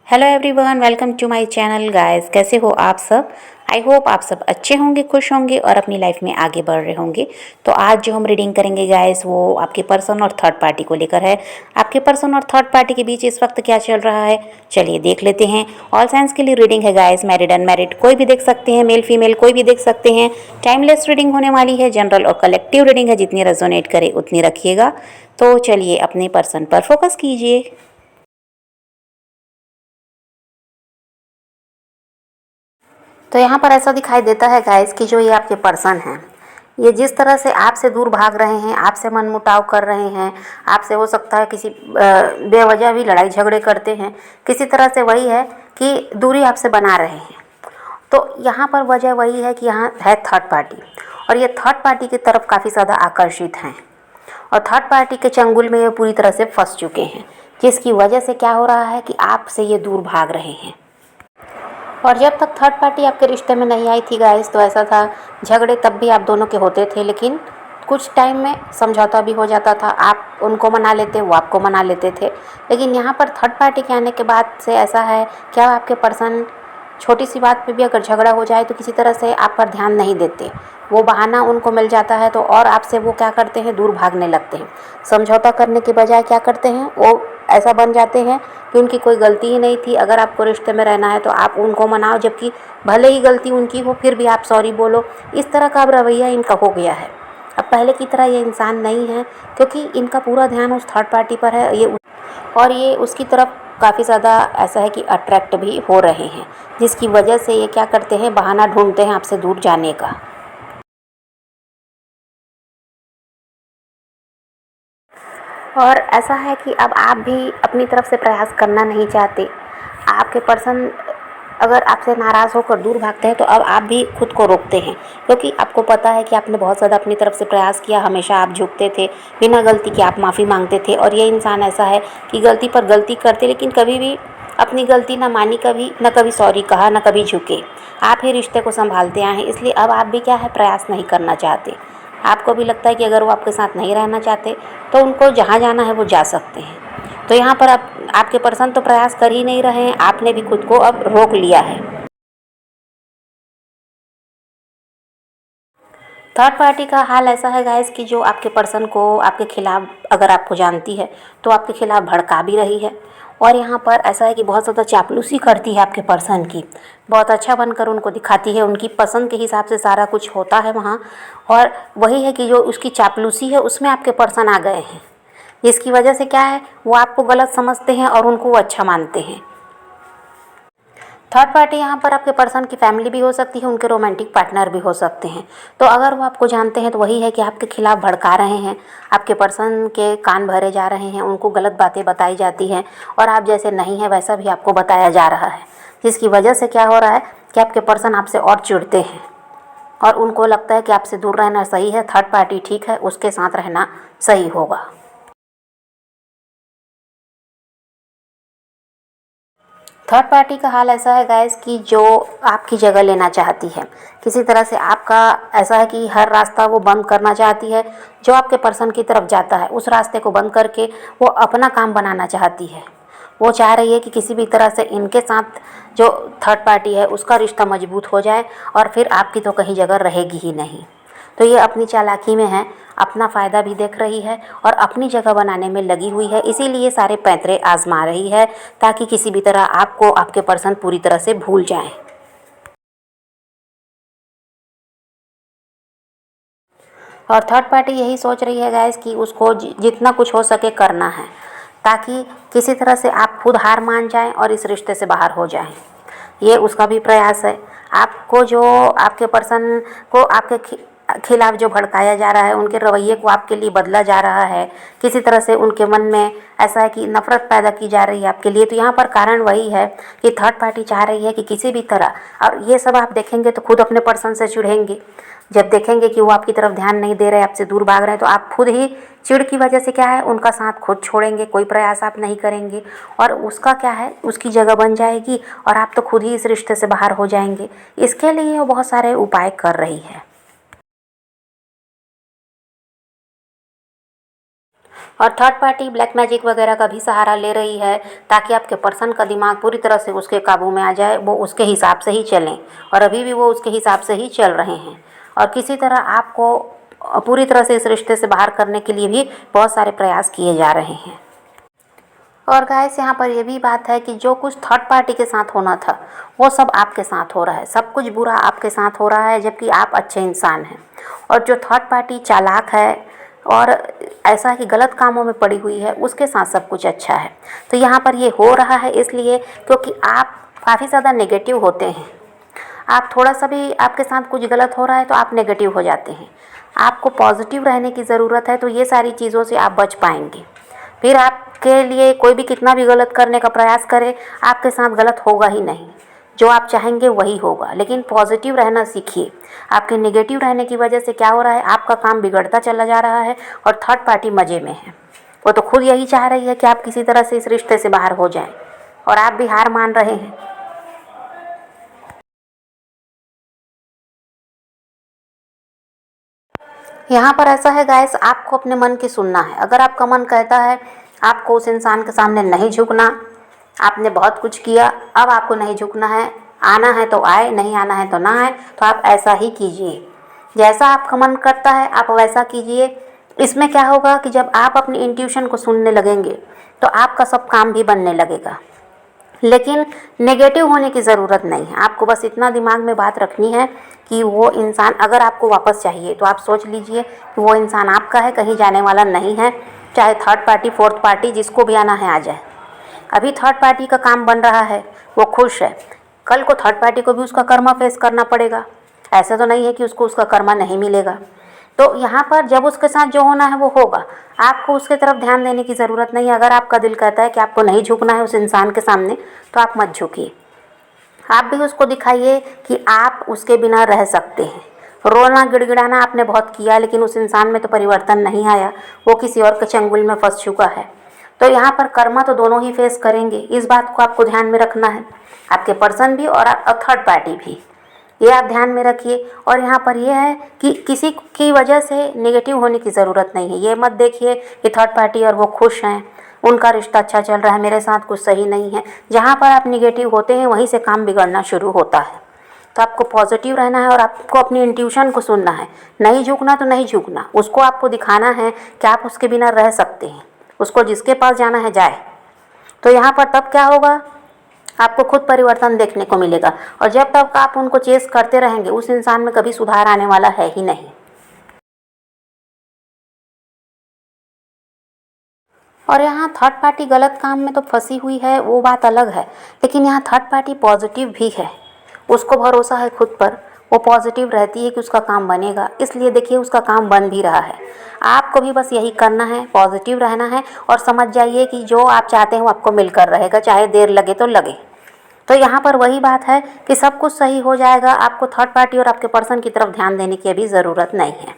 Hello everyone, welcome to my channel guys. कैसे हो आप सब? आई होप आप सब अच्छे होंगे, खुश होंगे और अपनी लाइफ में आगे बढ़ रहे होंगे। तो आज जो हम रीडिंग करेंगे गाइस, वो आपके पर्सन और थर्ड पार्टी को लेकर है। आपके पर्सन और थर्ड पार्टी के बीच इस वक्त क्या चल रहा है, चलिए देख लेते हैं। ऑल साइंस के लिए रीडिंग है गाइस, मैरिड अनमैरिड कोई भी देख सकते हैं, मेल फीमेल कोई भी देख सकते हैं। टाइमलेस रीडिंग होने वाली है, जनरल और कलेक्टिव रीडिंग है, जितनी रेजोनेट करे उतनी रखिएगा। तो चलिए अपने पर्सन पर फोकस कीजिए। तो यहाँ पर ऐसा दिखाई देता है गाइस कि जो ये आपके पर्सन हैं, ये जिस तरह से आपसे दूर भाग रहे हैं, आपसे मनमुटाव कर रहे हैं, आपसे हो सकता है किसी बेवजह भी लड़ाई झगड़े करते हैं, किसी तरह से वही है कि दूरी आपसे बना रहे हैं। तो यहाँ पर वजह वही है कि यहाँ है थर्ड पार्टी, और ये थर्ड पार्टी की तरफ काफ़ी ज़्यादा आकर्षित हैं और थर्ड पार्टी के चंगुल में ये पूरी तरह से फंस चुके हैं, जिसकी वजह से क्या हो रहा है कि आपसे ये दूर भाग रहे हैं। और जब तक थर्ड पार्टी आपके रिश्ते में नहीं आई थी गाइस, तो ऐसा था, झगड़े तब भी आप दोनों के होते थे, लेकिन कुछ टाइम में समझौता भी हो जाता था। आप उनको मना लेते, वो आपको मना लेते थे। लेकिन यहाँ पर थर्ड पार्टी के आने के बाद से ऐसा है, क्या आपके पर्सन छोटी सी बात पे भी अगर झगड़ा हो जाए तो किसी तरह से आप पर ध्यान नहीं देते। वो बहाना उनको मिल जाता है तो और आपसे वो क्या करते हैं, दूर भागने लगते हैं। समझौता करने के बजाय क्या करते हैं, वो ऐसा बन जाते हैं कि उनकी कोई गलती ही नहीं थी। अगर आपको रिश्ते में रहना है तो आप उनको मनाओ, जबकि भले ही गलती उनकी हो फिर भी आप सॉरी बोलो। इस तरह का अब रवैया इनका हो गया है। अब पहले की तरह ये इंसान नहीं है, क्योंकि इनका पूरा ध्यान उस थर्ड पार्टी पर है। ये उसकी तरफ काफ़ी ज़्यादा ऐसा है कि अट्रैक्ट भी हो रहे हैं, जिसकी वजह से ये क्या करते हैं, बहाना ढूंढते हैं आपसे दूर जाने का। और ऐसा है कि अब आप भी अपनी तरफ से प्रयास करना नहीं चाहते। आपके पर्सन अगर आपसे नाराज़ होकर दूर भागते हैं तो अब आप भी खुद को रोकते हैं, क्योंकि आपको पता है कि आपने बहुत ज़्यादा अपनी तरफ से प्रयास किया। हमेशा आप झुकते थे, बिना गलती के आप माफ़ी मांगते थे। और ये इंसान ऐसा है कि गलती पर गलती करते, लेकिन कभी भी अपनी गलती ना मानी, कभी न कभी सॉरी कहा, न कभी झुके। आप ही रिश्ते को संभालते आए हैं, इसलिए अब आप भी क्या है, प्रयास नहीं करना चाहते। आपको भी लगता है कि अगर वो आपके साथ नहीं रहना चाहते तो उनको जहाँ जाना है वो जा सकते हैं। तो यहाँ पर आपके पर्सन तो प्रयास कर ही नहीं रहे हैं, आपने भी खुद को अब रोक लिया है। थर्ड पार्टी का हाल ऐसा है गाइस कि जो आपके पर्सन को आपके खिलाफ, अगर आपको जानती है तो आपके खिलाफ भड़का भी रही है। और यहाँ पर ऐसा है कि बहुत ज़्यादा चापलूसी करती है आपके पर्सन की, बहुत अच्छा बनकर उनको दिखाती है, उनकी पसंद के हिसाब से सारा कुछ होता है वहाँ। और वही है कि जो उसकी चापलूसी है उसमें आपके पर्सन आ गए हैं, जिसकी वजह से क्या है, वो आपको गलत समझते हैं और उनको वो अच्छा मानते हैं। थर्ड पार्टी यहाँ पर आपके पर्सन की फैमिली भी हो सकती है, उनके रोमांटिक पार्टनर भी हो सकते हैं। तो अगर वो आपको जानते हैं तो वही है कि आपके खिलाफ भड़का रहे हैं, आपके पर्सन के कान भरे जा रहे हैं, उनको गलत बातें बताई जाती हैं और आप जैसे नहीं है वैसा भी आपको बताया जा रहा है। जिसकी वजह से क्या हो रहा है कि आपके पर्सन आपसे और चिढ़ते हैं और उनको लगता है कि आपसे दूर रहना सही है, थर्ड पार्टी ठीक है, उसके साथ रहना सही होगा। थर्ड पार्टी का हाल ऐसा है गाइस कि जो आपकी जगह लेना चाहती है, किसी तरह से आपका ऐसा है कि हर रास्ता वो बंद करना चाहती है। जो आपके पर्सन की तरफ जाता है उस रास्ते को बंद करके वो अपना काम बनाना चाहती है। वो चाह रही है कि किसी भी तरह से इनके साथ जो थर्ड पार्टी है उसका रिश्ता मजबूत हो जाए, और फिर आपकी तो कहीं जगह रहेगी ही नहीं। तो ये अपनी चालाकी में है, अपना फ़ायदा भी देख रही है और अपनी जगह बनाने में लगी हुई है। इसीलिए सारे पैंतरे आजमा रही है, ताकि किसी भी तरह आपको आपके पर्सन पूरी तरह से भूल जाएं। और थर्ड पार्टी यही सोच रही है गाइस कि उसको जितना कुछ हो सके करना है, ताकि किसी तरह से आप खुद हार मान जाएं और इस रिश्ते से बाहर हो जाएं। ये उसका भी प्रयास है। आपको जो आपके पर्सन को आपके खिलाफ जो भड़काया जा रहा है, उनके रवैये को आपके लिए बदला जा रहा है, किसी तरह से उनके मन में ऐसा है कि नफ़रत पैदा की जा रही है आपके लिए। तो यहाँ पर कारण वही है कि थर्ड पार्टी चाह रही है कि किसी भी तरह, और ये सब आप देखेंगे तो खुद अपने पर्सन से चिढ़ेंगे। जब देखेंगे कि वो आपकी तरफ ध्यान नहीं दे रहे, आपसे दूर भाग रहे हैं, तो आप खुद ही चिढ़ की वजह से क्या है, उनका साथ खुद छोड़ेंगे, कोई प्रयास आप नहीं करेंगे और उसका क्या है, उसकी जगह बन जाएगी और आप तो खुद ही इस रिश्ते से बाहर हो जाएंगे। इसके लिए वो बहुत सारे उपाय कर रही है। और थर्ड पार्टी ब्लैक मैजिक वगैरह का भी सहारा ले रही है ताकि आपके पर्सन का दिमाग पूरी तरह से उसके काबू में आ जाए, वो उसके हिसाब से ही चलें। और अभी भी वो उसके हिसाब से ही चल रहे हैं और किसी तरह आपको पूरी तरह से इस रिश्ते से बाहर करने के लिए भी बहुत सारे प्रयास किए जा रहे हैं। और गाइस यहाँ पर यह भी बात है कि जो कुछ थर्ड पार्टी के साथ होना था वो सब आपके साथ हो रहा है, सब कुछ बुरा आपके साथ हो रहा है, जबकि आप अच्छे इंसान हैं। और जो थर्ड पार्टी चालाक है और ऐसा ही गलत कामों में पड़ी हुई है, उसके साथ सब कुछ अच्छा है। तो यहाँ पर ये हो रहा है इसलिए क्योंकि आप काफ़ी ज़्यादा नेगेटिव होते हैं। आप थोड़ा सा भी आपके साथ कुछ गलत हो रहा है तो आप नेगेटिव हो जाते हैं। आपको पॉजिटिव रहने की ज़रूरत है, तो ये सारी चीज़ों से आप बच पाएंगे। फिर आपके लिए कोई भी कितना भी गलत करने का प्रयास करे, आपके साथ गलत होगा ही नहीं। जो आप चाहेंगे वही होगा। लेकिन पॉजिटिव रहना सीखिए। आपके नेगेटिव रहने की वजह से क्या हो रहा है, आपका काम बिगड़ता चला जा रहा है और थर्ड पार्टी मज़े में है। वो तो खुद यही चाह रही है कि आप किसी तरह से इस रिश्ते से बाहर हो जाएं और आप भी हार मान रहे हैं। यहाँ पर ऐसा है गाइस, आपको अपने मन की सुनना है। अगर आपका मन कहता है आपको उस इंसान के सामने नहीं झुकना, आपने बहुत कुछ किया, अब आपको नहीं झुकना है, आना है तो आए, नहीं आना है तो ना आए, तो आप ऐसा ही कीजिए। जैसा आपका मन करता है आप वैसा कीजिए। इसमें क्या होगा कि जब आप अपनी इंट्यूशन को सुनने लगेंगे तो आपका सब काम भी बनने लगेगा। लेकिन नेगेटिव होने की ज़रूरत नहीं है। आपको बस इतना दिमाग में बात रखनी है कि वो इंसान अगर आपको वापस चाहिए तो आप सोच लीजिए कि वो इंसान आपका है, कहीं जाने वाला नहीं है। चाहे थर्ड पार्टी, फोर्थ पार्टी, जिसको भी आना है आ जाए। अभी थर्ड पार्टी का काम बन रहा है, वो खुश है। कल को थर्ड पार्टी को भी उसका कर्मा फेस करना पड़ेगा। ऐसा तो नहीं है कि उसको उसका कर्मा नहीं मिलेगा। तो यहाँ पर जब उसके साथ जो होना है वो होगा। आपको उसके तरफ ध्यान देने की ज़रूरत नहीं है। अगर आपका दिल कहता है कि आपको नहीं झुकना है उस इंसान के सामने, तो आप मत झुकिए। आप भी उसको दिखाइए कि आप उसके बिना रह सकते हैं। रोना गिड़गिड़ाना आपने बहुत किया, लेकिन उस इंसान में तो परिवर्तन नहीं आया। वो किसी और के चंगुल में फंस चुका है। तो यहाँ पर कर्मा तो दोनों ही फेस करेंगे। इस बात को आपको ध्यान में रखना है, आपके पर्सन भी और थर्ड पार्टी भी। ये आप ध्यान में रखिए। और यहाँ पर यह है कि किसी की वजह से नेगेटिव होने की ज़रूरत नहीं है। ये मत देखिए कि थर्ड पार्टी और वो खुश हैं, उनका रिश्ता अच्छा चल रहा है, मेरे साथ कुछ सही नहीं है। जहाँ पर आप नेगेटिव होते हैं वहीं से काम बिगड़ना शुरू होता है। तो आपको पॉजिटिव रहना है और आपको अपनी इंट्यूशन को सुनना है। नहीं झुकना तो नहीं झुकना, उसको आपको दिखाना है कि आप उसके बिना रह सकते हैं। उसको जिसके पास जाना है जाए। तो यहाँ पर तब क्या होगा, आपको खुद परिवर्तन देखने को मिलेगा। और जब तक आप उनको चेस करते रहेंगे, उस इंसान में कभी सुधार आने वाला है ही नहीं। और यहाँ थर्ड पार्टी गलत काम में तो फंसी हुई है, वो बात अलग है। लेकिन यहाँ थर्ड पार्टी पॉजिटिव भी है, उसको भरोसा है खुद पर। वो पॉजिटिव रहती है कि उसका काम बनेगा, इसलिए देखिए उसका काम बन भी रहा है। आपको भी बस यही करना है, पॉजिटिव रहना है और समझ जाइए कि जो आप चाहते हैं वो आपको मिलकर रहेगा, चाहे देर लगे तो लगे। तो यहाँ पर वही बात है कि सब कुछ सही हो जाएगा। आपको थर्ड पार्टी और आपके पर्सन की तरफ ध्यान देने की अभी ज़रूरत नहीं है।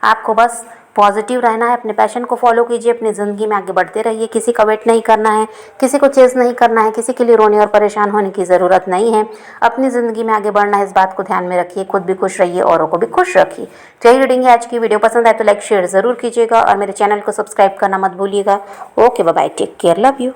आपको बस पॉजिटिव रहना है, अपने पैशन को फॉलो कीजिए, अपनी ज़िंदगी में आगे बढ़ते रहिए। किसी का वेट नहीं करना है, किसी को चेस नहीं करना है, किसी के लिए रोने और परेशान होने की ज़रूरत नहीं है। अपनी ज़िंदगी में आगे बढ़ना है, इस बात को ध्यान में रखिए। खुद भी खुश रहिए, औरों को भी खुश रखिए। तो यही रीडिंग है आज की। वीडियो पसंद आए तो लाइक शेयर ज़रूर कीजिएगा और मेरे चैनल को सब्सक्राइब करना मत भूलिएगा। Okay, bye bye, take care, love you.